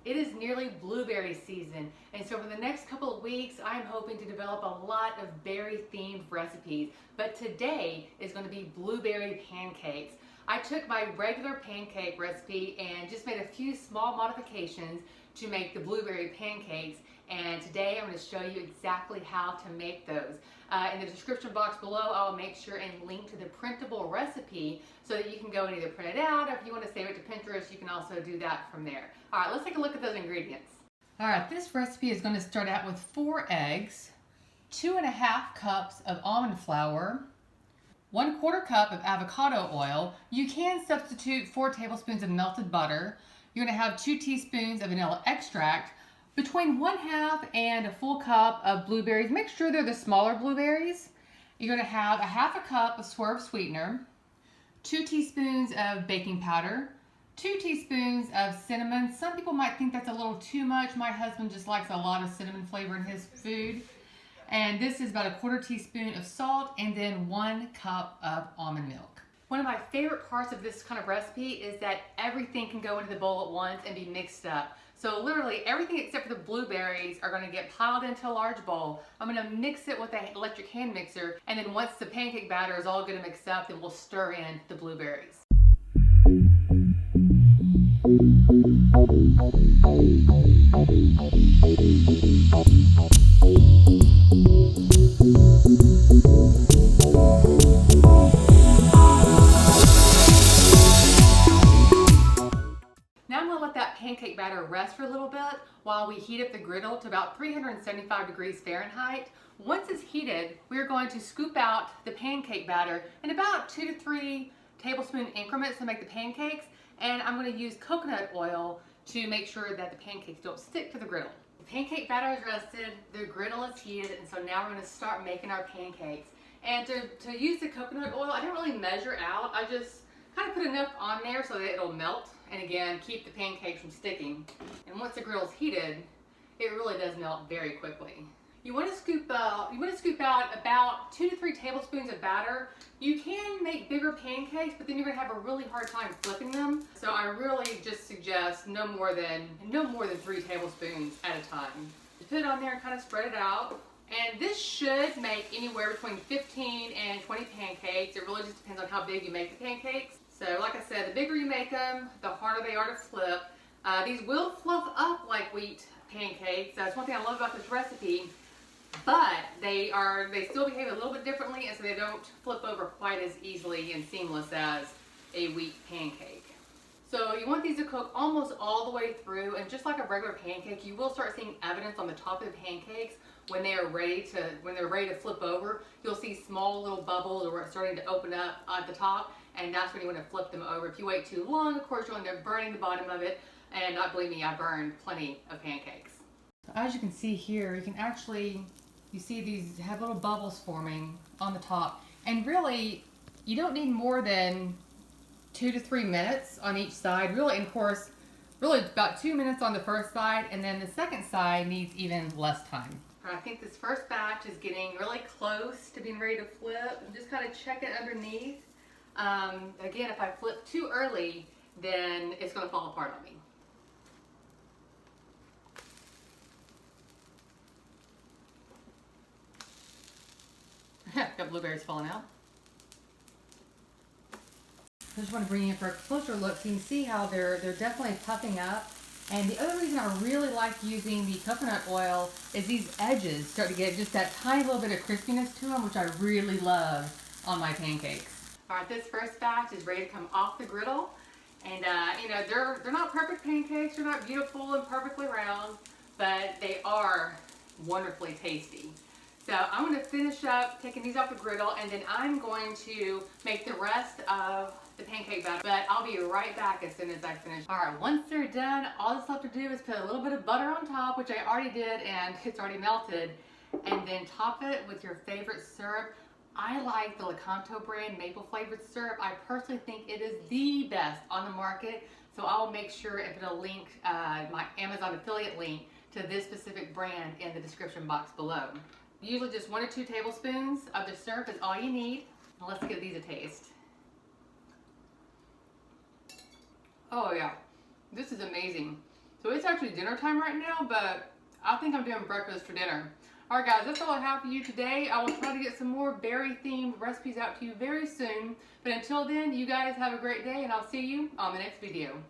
It is nearly blueberry season, and so for the next couple of weeks, I'm hoping to develop a lot of berry-themed recipes. But today is going to be blueberry pancakes. I took my regular pancake recipe and just made a few small modifications to make the blueberry pancakes, and today I'm going to show you exactly how to make those. In the description box below, I'll make sure and link to the printable recipe so that you can go and either print it out, or if you want to save it to Pinterest, you can also do that from there. All right, let's take a look at those ingredients. All right, this recipe is going to start out with 4 eggs, 2½ cups of almond flour, 1/4 cup of avocado oil. You can substitute 4 tablespoons of melted butter. You're going to have 2 teaspoons of vanilla extract, between 1/2 and a full cup of blueberries. Make sure they're the smaller blueberries. You're going to have 1/2 cup of swerve sweetener, 2 teaspoons of baking powder, 2 teaspoons of cinnamon. Some people might think that's a little too much. My husband just likes a lot of cinnamon flavor in his food. And this is about 1/4 teaspoon of salt, and then 1 cup of almond milk. One of my favorite parts of this kind of recipe is that everything can go into the bowl at once and be mixed up. So literally everything except for the blueberries are going to get piled into a large bowl. I'm going to mix it with an electric hand mixer, and then once the pancake batter is all good and mixed up, then we'll stir in the blueberries. Now I'm going to let that pancake batter rest for a little bit while we heat up the griddle to about 375 degrees Fahrenheit. Once it's heated, we're going to scoop out the pancake batter in about 2 to 3 tablespoon increments to make the pancakes, and I'm going to use coconut oil to make sure that the pancakes don't stick to the griddle. The pancake batter is rested, the griddle is heated, and so now we're going to start making our pancakes. And to use the coconut oil, I didn't really measure out. I just kind of put enough on there so that it'll melt, and again, keep the pancakes from sticking. And once the griddle's heated, it really does melt very quickly. You want to scoop out about 2 to 3 tablespoons of batter. You can make bigger pancakes, but then you're going to have a really hard time flipping them. So I really just suggest no more than 3 tablespoons at a time. Just put it on there and kind of spread it out. And this should make anywhere between 15 and 20 pancakes. It really just depends on how big you make the pancakes. So like I said, the bigger you make them, the harder they are to flip. These will fluff up like wheat pancakes. That's one thing I love about this recipe. But they still behave a little bit differently, and so they don't flip over quite as easily and seamless as a wheat pancake. So you want these to cook almost all the way through, and just like a regular pancake, you will start seeing evidence on the top of the pancakes when they're ready to flip over. You'll see small little bubbles where it's starting to open up at the top, and that's when you want to flip them over. If you wait too long, of course, you'll end up burning the bottom of it, and not believe me, I burned plenty of pancakes. So as you can see here, you see these have little bubbles forming on the top, and really you don't need more than 2 to 3 minutes on each side, really. And of course, really about 2 minutes on the first side, and then the second side needs even less time. I think this first batch is getting really close to being ready to flip. And just kind of check it underneath. Again, if I flip too early, then it's going to fall apart on me. Got blueberries falling out. I just want to bring you in for a closer look so you can see how they're definitely puffing up. And the other reason I really like using the coconut oil is these edges start to get just that tiny little bit of crispiness to them, which I really love on my pancakes. All right, this first batch is ready to come off the griddle. And you know, they're not perfect pancakes, they're not beautiful and perfectly round, but they are wonderfully tasty. So I'm going to finish up taking these off the griddle, and then I'm going to make the rest of the pancake batter, but I'll be right back as soon as I finish. All right, once they're done, all that's left to do is put a little bit of butter on top, which I already did, and it's already melted, and then top it with your favorite syrup. I like the Lecanto brand maple flavored syrup. I personally think it is the best on the market, so I'll make sure and put a link, my Amazon affiliate link to this specific brand in the description box below. Usually just 1 or 2 tablespoons of the syrup is all you need. Now let's give these a taste. Oh yeah, this is amazing. So it's actually dinner time right now, but I think I'm doing breakfast for dinner. Alright guys, that's all I have for you today. I will try to get some more berry themed recipes out to you very soon. But until then, you guys have a great day and I'll see you on the next video.